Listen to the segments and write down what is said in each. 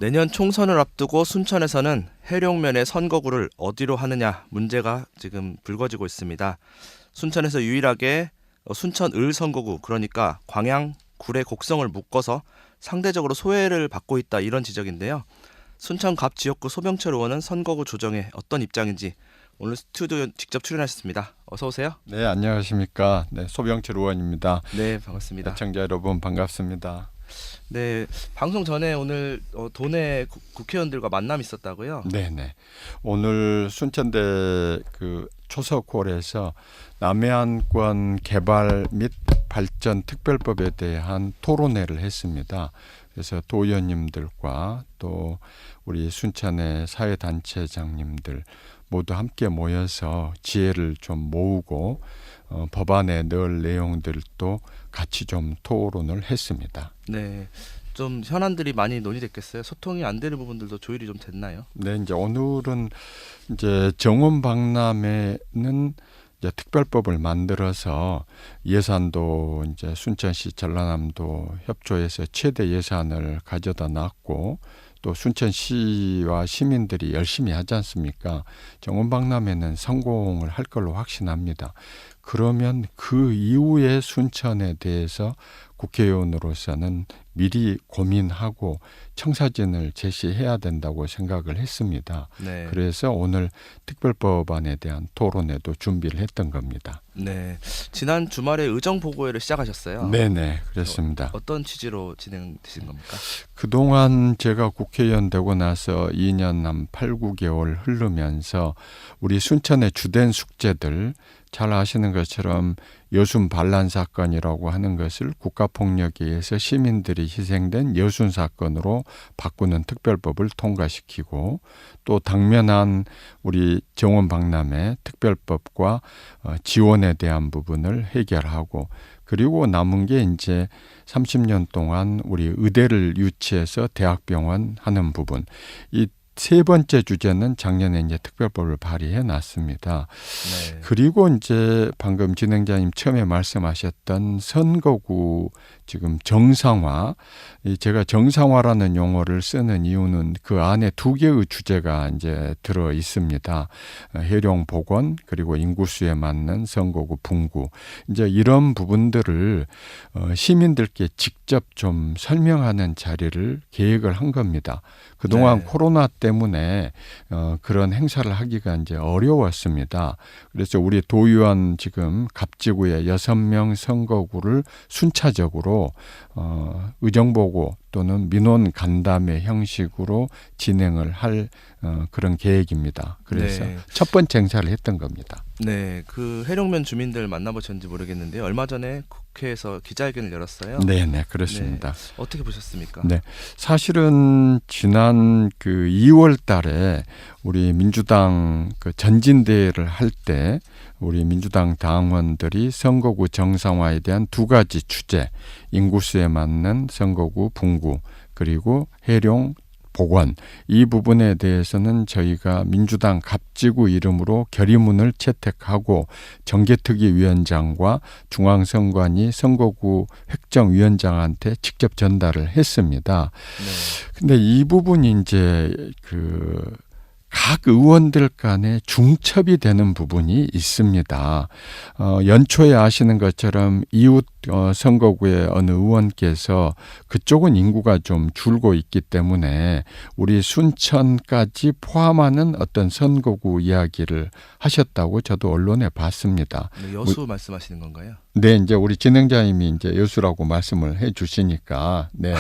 내년 총선을 앞두고 순천에서는 해룡면의 선거구를 어디로 하느냐 문제가 지금 불거지고 있습니다. 순천에서 유일하게 순천 을 선거구, 그러니까 광양, 구례, 곡성을 묶어서 상대적으로 소외를 받고 있다, 이런 지적인데요. 순천 갑 지역구 소병철 의원은 선거구 조정에 어떤 입장인지 오늘 스튜디오 직접 출연하셨습니다. 어서 오세요. 네, 안녕하십니까. 네, 소병철 의원입니다. 네, 반갑습니다. 시청자 여러분 반갑습니다. 네, 방송 전에 오늘 도내 국회의원들과 만남이 있었다고요? 네. 오늘 순천대 그 초석홀에서 남해안권 개발 및 발전 특별법에 대한 토론회를 했습니다. 그래서 도의원님들과 또 우리 순천의 사회단체장님들 모두 함께 모여서 지혜를 좀 모으고 법안에 넣을 내용들도 같이 좀 토론을 했습니다. 네, 좀 현안들이 많이 논의됐겠어요? 소통이 안 되는 부분들도 조율이 좀 됐나요? 네, 이제 오늘은 이제 정원 박람회는 이제 특별법을 만들어서 예산도 이제 순천시 전라남도 협조해서 최대 예산을 가져다 놨고, 또 순천시와 시민들이 열심히 하지 않습니까? 정원 박람회는 성공을 할 걸로 확신합니다. 그러면 그 이후에 순천에 대해서 국회의원으로서는 미리 고민하고 청사진을 제시해야 된다고 생각을 했습니다. 네. 그래서 오늘 특별법안에 대한 토론회도 준비를 했던 겁니다. 네, 지난 주말에 의정 보고회를 시작하셨어요. 네네, 그렇습니다. 어떤 취지로 진행되신 겁니까? 그동안 제가 국회의원 되고 나서 2년 한 8, 9개월 흐르면서 우리 순천의 주된 숙제들, 잘 아시는 것처럼 여순 반란 사건이라고 하는 것을 국가폭력에 의해서 시민들이 희생된 여순 사건으로 바꾸는 특별법을 통과시키고, 또 당면한 우리 정원 박람회 특별법과 지원에 대한 부분을 해결하고, 그리고 남은 게 이제 30년 동안 우리 의대를 유치해서 대학병원 하는 부분, 이 세 번째 주제는 작년에 이제 특별법을 발의해 놨습니다. 네. 그리고 이제 방금 진행자님 처음에 말씀하셨던 선거구 지금 정상화, 제가 정상화라는 용어를 쓰는 이유는 그 안에 두 개의 주제가 이제 들어 있습니다. 해룡 복원, 그리고 인구수에 맞는 선거구 분구. 이제 이런 부분들을 시민들께 직접 좀 설명하는 자리를 계획을 한 겁니다. 그동안 네. 코로나 때문에 그런 행사를 하기가 이제 어려웠습니다. 그래서 우리 도의원 지금 갑지구에 6명 선거구를 순차적으로 의정보고 또는 민원 간담회 형식으로 진행을 할 그런 계획입니다. 그래서 네. 첫 번째 행사를 했던 겁니다. 네, 그 해룡면 주민들 만나보셨는지 모르겠는데요. 얼마 전에 국회에서 기자회견을 열었어요. 네, 그렇습니다. 어떻게 보셨습니까? 네, 사실은 지난 그 2월 달에 우리 민주당 그 전진대회를 할 때 우리 민주당 당원들이 선거구 정상화에 대한 두 가지 주제, 인구수에 맞는 선거구 분구, 그리고 해룡 복원, 이 부분에 대해서는 저희가 민주당 갑지구 이름으로 결의문을 채택하고 정개특위 위원장과 중앙선관위 선거구 획정위원장한테 직접 전달을 했습니다. 네. 근데 이 부분이 이제 각 의원들 간에 중첩이 되는 부분이 있습니다. 연초에 아시는 것처럼 이웃 선거구의 어느 의원께서 그쪽은 인구가 좀 줄고 있기 때문에 우리 순천까지 포함하는 어떤 선거구 이야기를 하셨다고 저도 언론에 봤습니다. 네, 여수 말씀하시는 건가요? 네, 이제 우리 진행자님이 이제 여수라고 말씀을 해 주시니까, 네.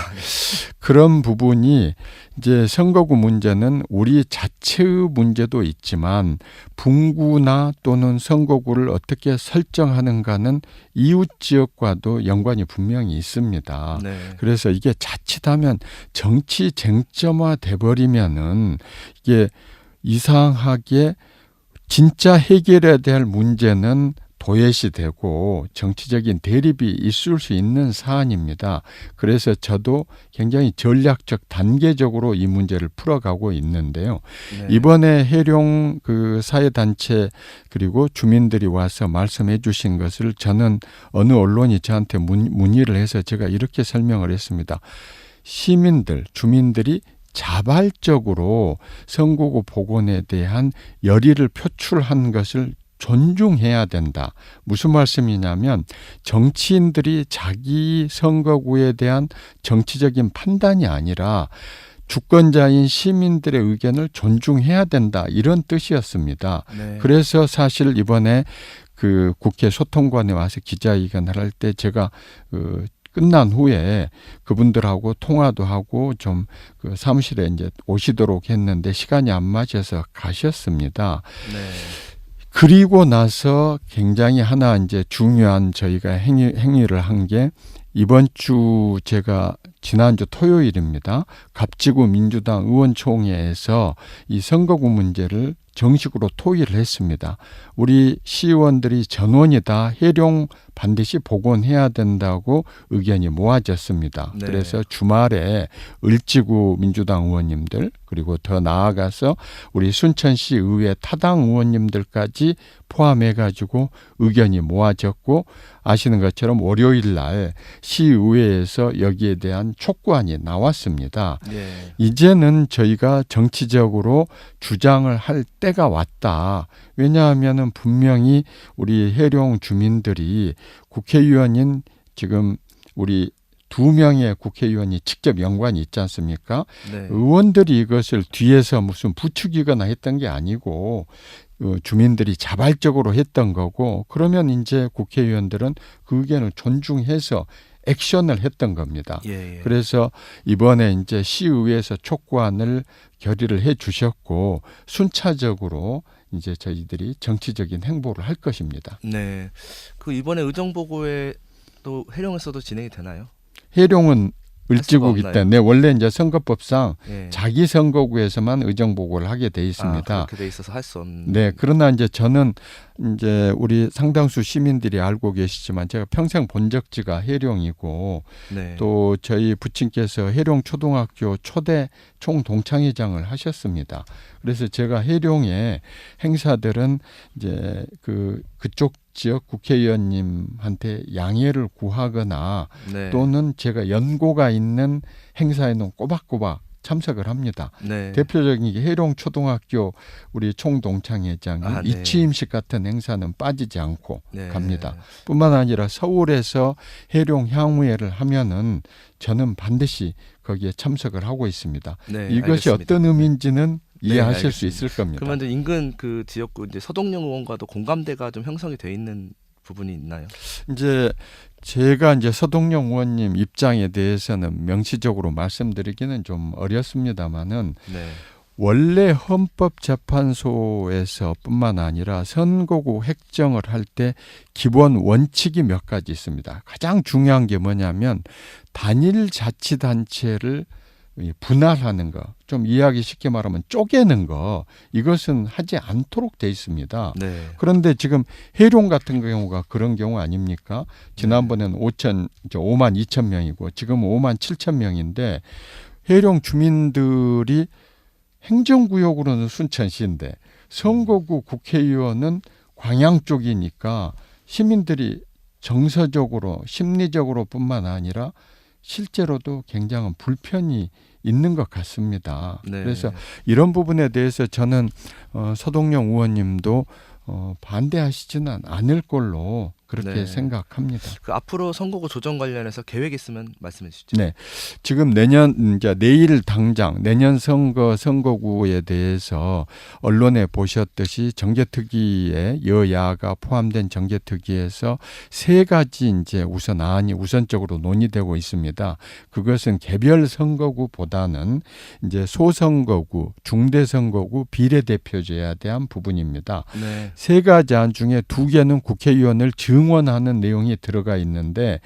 그런 부분이 이제 선거구 문제는 우리 자체의 문제도 있지만 분구나 또는 선거구를 어떻게 설정하는가는 이웃 지역과도 연관이 분명히 있습니다. 네. 그래서 이게 자칫하면 정치 쟁점화 돼버리면은 이게 이상하게 진짜 해결해야 될 문제는 도외시되고 정치적인 대립이 있을 수 있는 사안입니다. 그래서 저도 굉장히 전략적 단계적으로 이 문제를 풀어가고 있는데요. 네. 이번에 해룡 그 사회단체 그리고 주민들이 와서 말씀해 주신 것을 저는 어느 언론이 저한테 문의를 해서 제가 이렇게 설명을 했습니다. 시민들, 주민들이 자발적으로 선거구 복원에 대한 열의를 표출한 것을 존중해야 된다. 무슨 말씀이냐면 정치인들이 자기 선거구에 대한 정치적인 판단이 아니라 주권자인 시민들의 의견을 존중해야 된다. 이런 뜻이었습니다. 네. 그래서 사실 이번에 그 국회 소통관에 와서 기자회견을 할 때 제가 끝난 후에 그분들하고 통화도 하고 좀 그 사무실에 이제 오시도록 했는데 시간이 안 맞아서 가셨습니다. 네. 그리고 나서 굉장히 하나 이제 중요한 저희가 행위를 한 게 이번 주 제가 지난주 토요일입니다. 갑지구 민주당 의원총회에서 이 선거구 문제를 정식으로 토의를 했습니다. 우리 시의원들이 전원이 다 해룡 반드시 복원해야 된다고 의견이 모아졌습니다. 네. 그래서 주말에 을지구 민주당 의원님들 그리고 더 나아가서 우리 순천시 의회 타당 의원님들까지 포함해가지고 의견이 모아졌고 아시는 것처럼 월요일 날 시의회에서 여기에 대한 촉구안이 나왔습니다. 예. 이제는 저희가 정치적으로 주장을 할 때가 왔다. 왜냐하면 분명히 우리 해룡 주민들이 국회의원인 지금 우리 2명의 국회의원이 직접 연관이 있지 않습니까? 네. 의원들이 이것을 뒤에서 무슨 부추기거나 했던 게 아니고 주민들이 자발적으로 했던 거고 그러면 이제 국회의원들은 그 의견을 존중해서 액션을 했던 겁니다. 예. 그래서 이번에 이제 시의회에서 촉구안을 결의를 해 주셨고 순차적으로 이제 저희들이 정치적인 행보를 할 것입니다. 네. 그 이번에 의정보고에 또 해령에서도 진행이 되나요? 해룡은 을지구이기 없나요? 때문에 원래 이제 선거법상 예. 자기 선거구에서만 의정보고를 하게 돼 아, 있습니다. 그렇게 돼 있어서 할 수 없는. 네, 그러나 이제 저는 이제 우리 상당수 시민들이 알고 계시지만 제가 평생 본 적지가 해룡이고 네. 또 저희 부친께서 해룡 초등학교 초대 총동창회장을 하셨습니다. 그래서 제가 해룡의 행사들은 이제 그쪽 지역 국회의원님한테 양해를 구하거나 네. 또는 제가 연고가 있는 행사에는 꼬박꼬박 참석을 합니다. 네. 대표적인 게 해룡 초등학교 우리 총동창회장 아, 네. 이취임식 같은 행사는 빠지지 않고 네. 갑니다. 뿐만 아니라 서울에서 해룡 향후회를 하면은 저는 반드시 거기에 참석을 하고 있습니다. 네, 이것이 알겠습니다. 어떤 의미인지는 네, 이해하실 수 알겠습니다. 있을 겁니다. 그러면 이제 인근 그 지역구 이제 서동영 의원과도 공감대가 좀 형성이 돼 있는 부분이 있나요? 이제 제가 이제 서동영 의원님 입장에 대해서는 명시적으로 말씀드리기는 좀 어렵습니다만은 네. 원래 헌법재판소에서뿐만 아니라 선거구 획정을 할 때 기본 원칙이 몇 가지 있습니다. 가장 중요한 게 뭐냐면 단일 자치단체를 분할하는 거, 좀 이해하기 쉽게 말하면 쪼개는 거, 이것은 하지 않도록 돼 있습니다. 네. 그런데 지금 해룡 같은 경우가 그런 경우 아닙니까? 지난번에는 5만 2천 명이고 지금은 5만 7천 명인데 해룡 주민들이 행정구역으로는 순천시인데 선거구 국회의원은 광양 쪽이니까 시민들이 정서적으로 심리적으로뿐만 아니라 실제로도 굉장한 불편이 있는 것 같습니다. 네. 그래서 이런 부분에 대해서 저는 서동영 의원님도 반대하시지는 않을 걸로 그렇게 네. 생각합니다. 그 앞으로 선거구 조정 관련해서 계획 있으면 말씀해 주시죠. 네, 지금 내일 당장 내년 선거구에 대해서 언론에 보셨듯이 정개특위에 여야가 포함된 정개특위에서 3가지 이제 우선안이 우선적으로 논의되고 있습니다. 그것은 개별 선거구보다는 이제 소선거구, 중대선거구, 비례대표제에 대한 부분입니다. 네. 3가지 안 중에 2개는 국회의원을 증원하는 내용이 들어가 있는데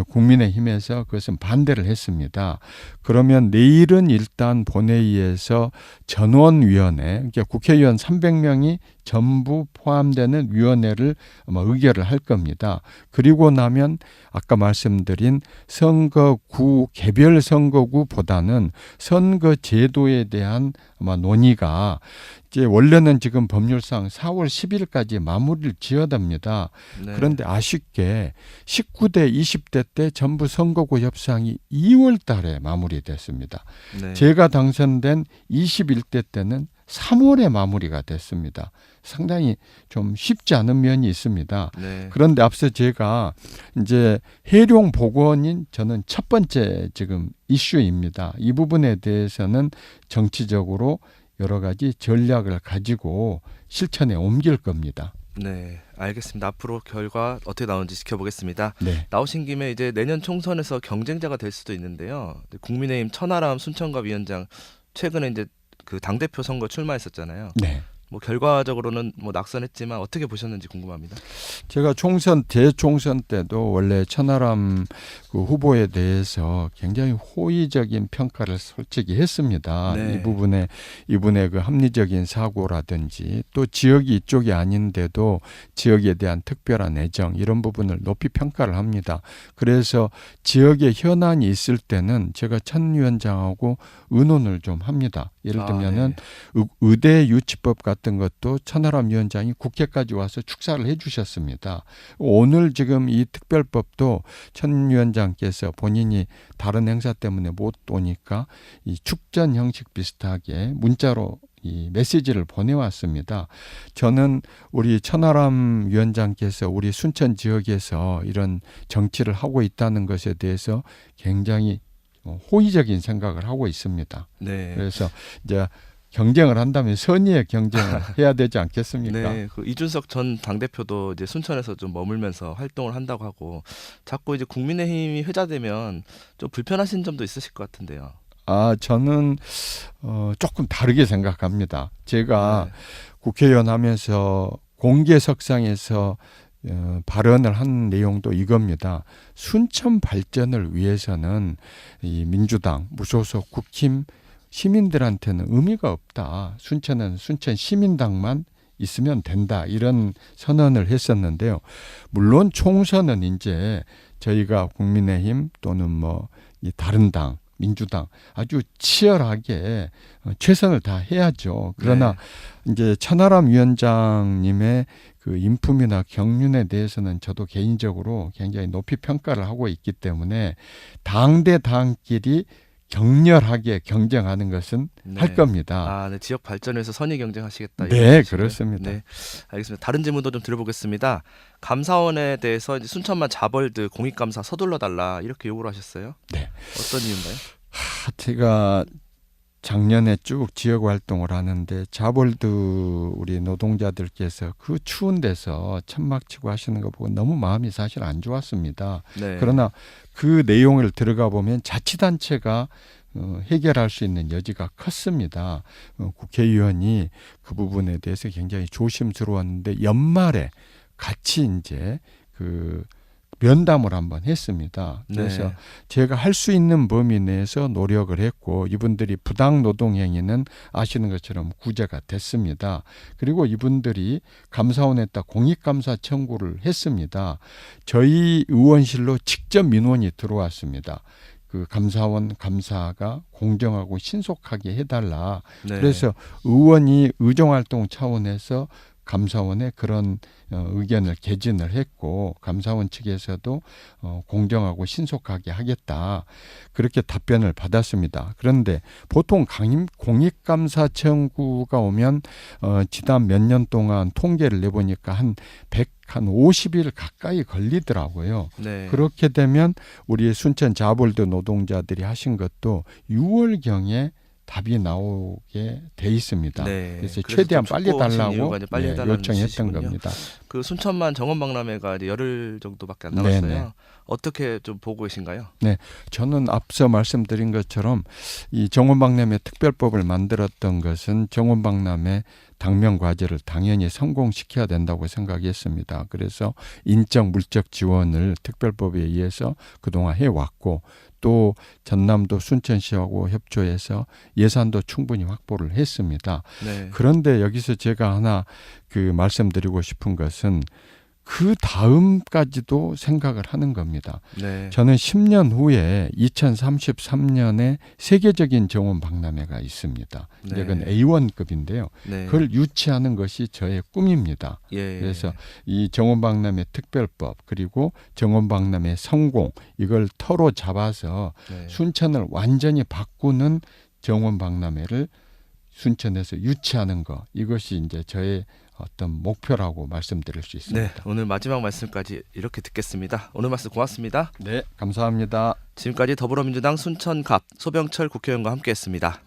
국민의힘에서 그것은 반대를 했습니다. 그러면 내일은 일단 본회의에서 전원위원회, 그러니까 국회의원 300명이 전부 포함되는 위원회를 아마 의결을 할 겁니다. 그리고 나면 아까 말씀드린 선거구 개별 선거구보다는 선거 제도에 대한 아마 논의가 이제 원래는 지금 법률상 4월 10일까지 마무리를 지어야 됩니다. 네. 그런데 아쉽게 19대, 20대 때 전부 선거구 협상이 2월 달에 마무리됐습니다. 네. 제가 당선된 21대 때는 3월에 마무리가 됐습니다. 상당히 좀 쉽지 않은 면이 있습니다. 네. 그런데 앞서 제가 이제 해룡 복원인 저는 첫 번째 지금 이슈입니다. 이 부분에 대해서는 정치적으로 여러 가지 전략을 가지고 실천에 옮길 겁니다. 네, 알겠습니다. 앞으로 결과 어떻게 나오는지 지켜보겠습니다. 네. 나오신 김에 이제 내년 총선에서 경쟁자가 될 수도 있는데요. 국민의힘 천하람 순천갑 위원장 최근에 이제 그 당대표 선거 출마했었잖아요. 네. 뭐 결과적으로는 뭐 낙선했지만 어떻게 보셨는지 궁금합니다. 제가 대총선 때도 원래 천하람 그 후보에 대해서 굉장히 호의적인 평가를 솔직히 했습니다. 네. 이분의 그 합리적인 사고라든지 또 지역이 이쪽이 아닌데도 지역에 대한 특별한 애정 이런 부분을 높이 평가를 합니다. 그래서 지역에 현안이 있을 때는 제가 천 위원장하고 의논을 좀 합니다. 예를 들면은 의대 유치법 같은 것도 천하람 위원장이 국회까지 와서 축사를 해주셨습니다. 오늘 지금 이 특별법도 천 위원장께서 본인이 다른 행사 때문에 못 오니까 이 축전 형식 비슷하게 문자로 이 메시지를 보내왔습니다. 저는 우리 천하람 위원장께서 우리 순천 지역에서 이런 정치를 하고 있다는 것에 대해서 굉장히 호의적인 생각을 하고 있습니다. 네. 그래서 이제 경쟁을 한다면 선의의 경쟁을 해야 되지 않겠습니까? 네, 그 이준석 전 당대표도 이제 순천에서 좀 머물면서 활동을 한다고 하고 자꾸 이제 국민의힘이 회자되면 좀 불편하신 점도 있으실 것 같은데요. 저는 조금 다르게 생각합니다. 제가 네. 국회의원 하면서 공개석상에서 발언을 한 내용도 이겁니다. 순천 발전을 위해서는 이 민주당, 무소속, 국힘 시민들한테는 의미가 없다. 순천은 순천 시민당만 있으면 된다. 이런 선언을 했었는데요. 물론 총선은 이제 저희가 국민의힘 또는 뭐 이 다른 당, 민주당 아주 치열하게 최선을 다해야죠. 그러나 이제 천하람 위원장님의 그 인품이나 경륜에 대해서는 저도 개인적으로 굉장히 높이 평가를 하고 있기 때문에 당 대 당끼리 격렬하게 경쟁하는 것은 네. 할 겁니다. 네, 지역 발전에서 선의 경쟁하시겠다. 네, 이런 뜻이고요. 그렇습니다. 네, 알겠습니다. 다른 질문도 좀 드려보겠습니다. 감사원에 대해서 이제 순천만 자벌드 공익감사 서둘러 달라 이렇게 요구를 하셨어요. 네. 어떤 이유인가요? 제가 작년에 쭉 지역 활동을 하는데 자벌드 우리 노동자들께서 그 추운 데서 천막 치고 하시는 거 보고 너무 마음이 사실 안 좋았습니다. 네. 그러나 그 내용을 들어가 보면 자치단체가 해결할 수 있는 여지가 컸습니다. 국회의원이 그 부분에 대해서 굉장히 조심스러웠는데 연말에 같이 이제 그 면담을 한번 했습니다. 그래서 네. 제가 할 수 있는 범위 내에서 노력을 했고 이분들이 부당 노동 행위는 아시는 것처럼 구제가 됐습니다. 그리고 이분들이 감사원에다 공익감사 청구를 했습니다. 저희 의원실로 직접 민원이 들어왔습니다. 그 감사원 감사가 공정하고 신속하게 해달라. 네. 그래서 의원이 의정활동 차원에서 감사원에 그런 의견을 개진을 했고 감사원 측에서도 공정하고 신속하게 하겠다. 그렇게 답변을 받았습니다. 그런데 보통 공익감사 청구가 오면 지난 몇 년 동안 통계를 내보니까 한 50일 가까이 걸리더라고요. 네. 그렇게 되면 우리 순천 자벌드 노동자들이 하신 것도 6월경에 답이 나오게 돼 있습니다. 네. 그래서 그래서 최대한 좀 빨리 촉구하신 달라고 이유가 이제 빨리 해달라는 요청했던 뜻이시군요. 겁니다. 그 순천만 정원박람회가 이제 열흘 정도밖에 안 남았어요. 네네. 어떻게 좀 보고 계신가요? 저는 앞서 말씀드린 것처럼 이 정원박람회 특별법을 만들었던 것은 정원박람회 당면 과제를 당연히 성공시켜야 된다고 생각했습니다. 그래서 인적 물적 지원을 특별법에 의해서 그동안 해왔고 또 전남도 순천시하고 협조해서 예산도 충분히 확보를 했습니다. 네. 그런데 여기서 제가 하나 말씀드리고 싶은 것은 그 다음까지도 생각을 하는 겁니다. 네. 저는 10년 후에 2033년에 세계적인 정원 박람회가 있습니다. 네. 이건 A1급인데요. 네. 그걸 유치하는 것이 저의 꿈입니다. 예. 그래서 이 정원 박람회 특별법 그리고 정원 박람회 성공 이걸 터로 잡아서 네. 순천을 완전히 바꾸는 정원 박람회를 순천에서 유치하는 거 이것이 이제 저의 어떤 목표라고 말씀드릴 수 있습니다. 네. 오늘 마지막 말씀까지 이렇게 듣겠습니다. 오늘 말씀 고맙습니다. 네, 감사합니다. 지금까지 더불어민주당 순천갑 소병철 국회의원과 함께했습니다.